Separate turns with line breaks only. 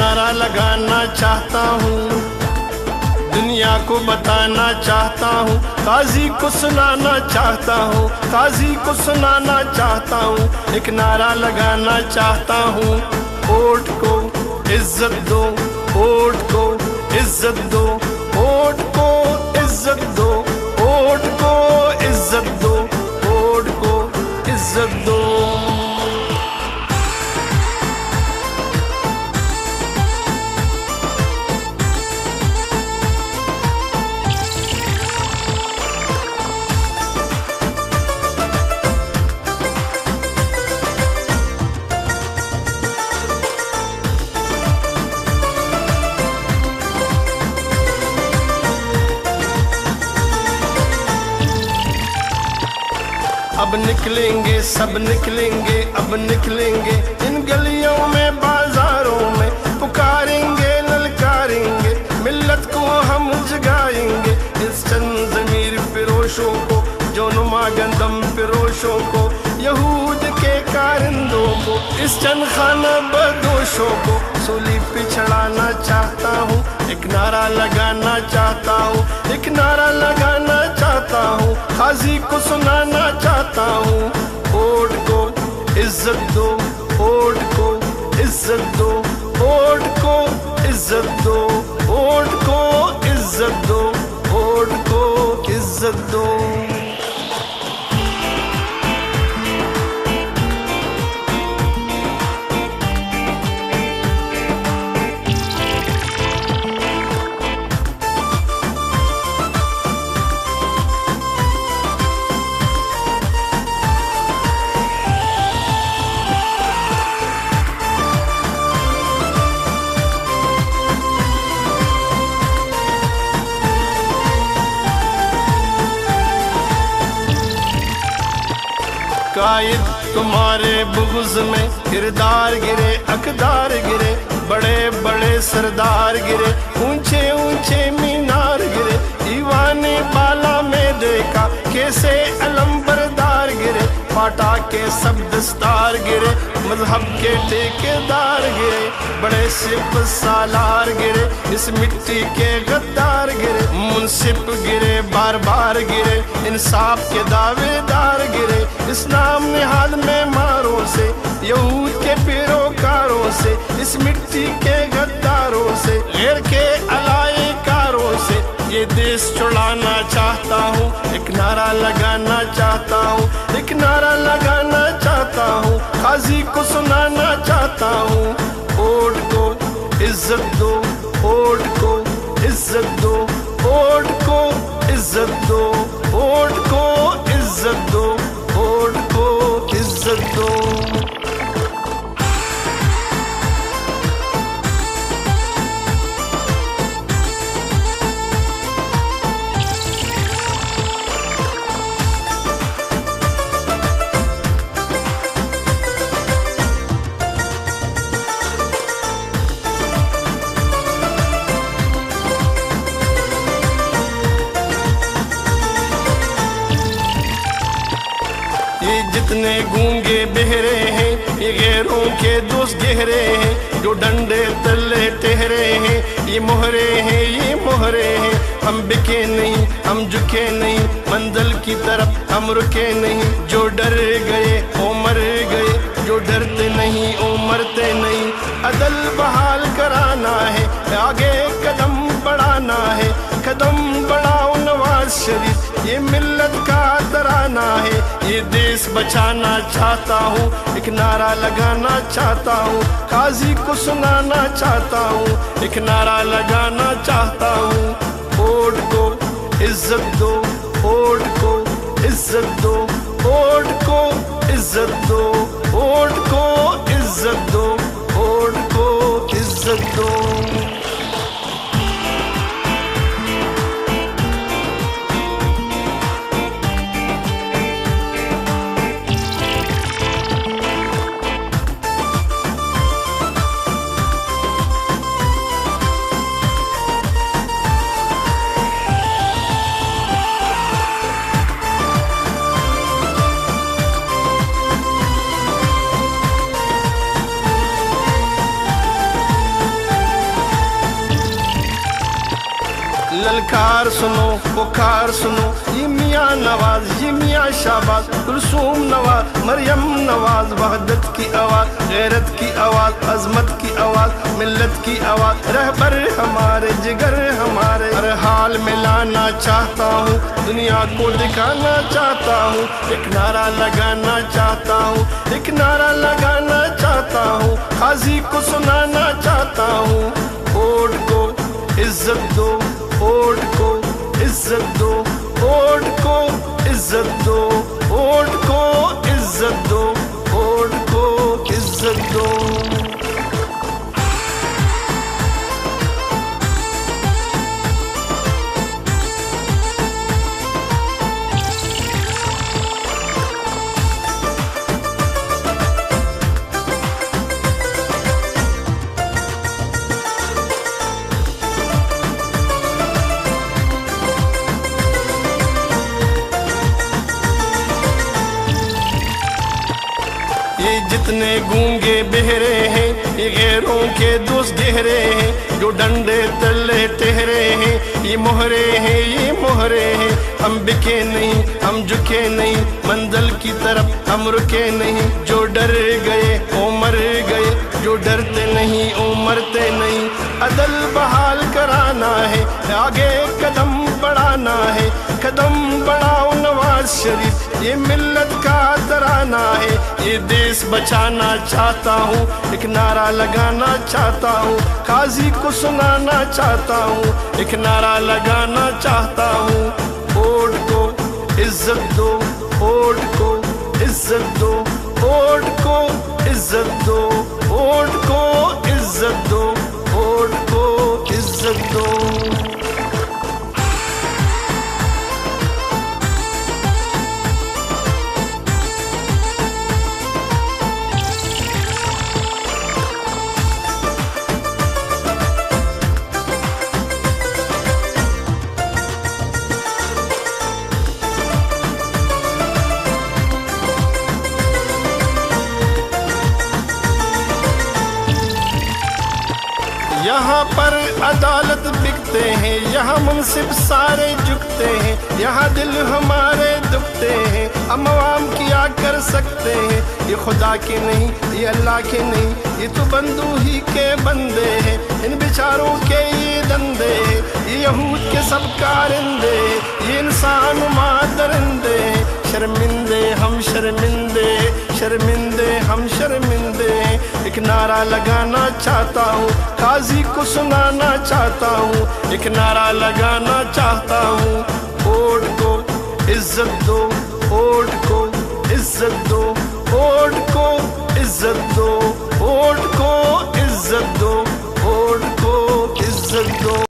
नारा लगाना चाहता हूँ, दुनिया को बताना चाहता हूँ, काजी को सुनाना चाहता हूँ, काजी को सुनाना चाहता हूँ, एक नारा लगाना चाहता हूँ। वोट को इज्जत दो, वोट को इज्जत दो, वोट को इज्जत दो, वोट को इज्जत दो, वोट को इज्जत दो। अब निकलेंगे, सब निकलेंगे, अब निकलेंगे इन गलियों में, बाजारों में, पुकारेंगे, ललकारेंगे, मिल्लत को हम जगाएंगे। इस चंद ज़मीर फिरोशों को, जो नुमा गंदम फिरोशों को, यहूद के कारिंदों को, इस चंद खाना बदोशों को सूली पे चढ़ाना चाहता हूँ, एक नारा लगाना चाहता हूँ, एक नारा लगाना चाहता हूँ, काजी को सुनाना चाहता हूँ। वोट को इज्जत दो, वोट को इज्जत दो, वोट को इज्जत दो, वोट को इज्जत दो, वोट को इज्जत दो। कायद तुम्हारे बुग़्ज़ में किरदार गिरे, अक़दार गिरे, बड़े बड़े सरदार गिरे, ऊंचे ऊंचे मीनार गिरे, दीवाने बाला में देखा कैसे अलम बरदार गिरे, फाटा के सब दस्तार गिरे, मजहब के ठेकेदार गिरे, बड़े सिप सालार गिरे, इस मिट्टी के गद्दार गिरे, मुंसिफ गिरे, बार बार गिरे, इंसाफ के दावेदार गिरे, इस नाम निहाद में मारों से, यहूद के पैरोकारों से, इस मिट्टी के गद्दारों से, गैर के अलाएकारों से ये देश छुड़ाना चाहता हूँ, एक नारा लगाना चाहता हूँ, एक नारा लगाना चाहता हूँ, काजी को सुनाना चाहता हूँ। वोट को इज्जत दो, वोट को इज्जत दो, वोट को इज्जत दो, वोट को इज्जत दो, वोट को इज्जत दो। ये जितने गूंगे बहरे हैं, ये गैरों के दोस्त गहरे हैं, जो डंडे तले ठहरे हैं, ये मोहरे हैं, ये मोहरे हैं, हम बिके नहीं, हम झुके नहीं, मंजिल की तरफ हम रुके नहीं, जो डर गए वो मर गए, जो डरते नहीं वो मरते नहीं। अदल बहाल कराना है, आगे कदम बढ़ाना है, कदम बढ़ाओ नवाज शरीफ, ये मिल्लत का तराना है, ये देश बचाना चाहता हूँ, एक नारा लगाना चाहता हूँ, काजी को सुनाना चाहता हूँ, एक नारा लगाना चाहता हूँ। वोट को इज्जत दो, वोट को इज्जत दो, वोट को इज्जत दो, वोट को इज्जत दो, वोट को इज्जत दो। ललकार सुनो पुकार सुनो, ये मियाँ नवाज ये मियाँ शाहबाज, कुलसूम नवाज मरियम नवाज, वहदत की आवाज़ गैरत की आवाज़ अजमत की आवाज़ मिल्लत की आवाज़, रहबर हमारे जिगर हमारे, हर हाल में लाना चाहता हूँ, दुनिया को दिखाना चाहता हूँ, एक नारा लगाना चाहता हूँ, एक नारा लगाना चाहता हूँ, काजी को सुनाना चाहता हूँ। वोट को इज्जत दो, वोट को इज्जत दो, वोट को इज्जत दो, वोट को इज्जत दो, वोट को इज्जत दो। ये जितने गूंगे बहरे हैं, ये गैरों के दोस्त गहरे हैं, जो डंडे तले ठहरे हैं, ये मोहरे हैं ये मोहरे हैं, हम बिके नहीं हम झुके नहीं, मंजिल की तरफ हम रुके नहीं, जो डर गए वो मर गए, जो डरते नहीं वो मरते नहीं, अदल बहाल कराना है, आगे कदम बढ़ाना है, कदम बढ़ाओ नवाज शरीफ, ये मिल्लत का तराना है, ये देश बचाना चाहता हूँ, एक नारा लगाना चाहता हूँ, काजी को सुनाना चाहता हूँ, एक नारा लगाना चाहता हूँ। वोट को इज्जत दो, वोट को इज्जत दो, वोट को इज्जत दो, वोट को इज्जत दो, वोट को इज्जत दो। यहाँ पर अदालत बिकते हैं, यहाँ मुंसिफ सारे झुकते हैं, यहाँ दिल हमारे दुखते हैं, हम आवाम क्या कर सकते हैं, ये खुदा के नहीं ये अल्लाह के नहीं, ये तो बंदू ही के बंदे हैं, इन बेचारों के ये धंधे हैं, ये यहूद के सब कारिंदे, ये इंसान मादरिंदे, शर्मिंदे हम शर्मिंदे, शर्मिंदे हम शर्मिंदे, एक नारा लगाना चाहता हूँ, काजी को सुनाना चाहता हूँ, एक नारा लगाना चाहता हूँ। वोट को इज्जत दो, वोट को इज्जत दो, वोट को इज्जत दो,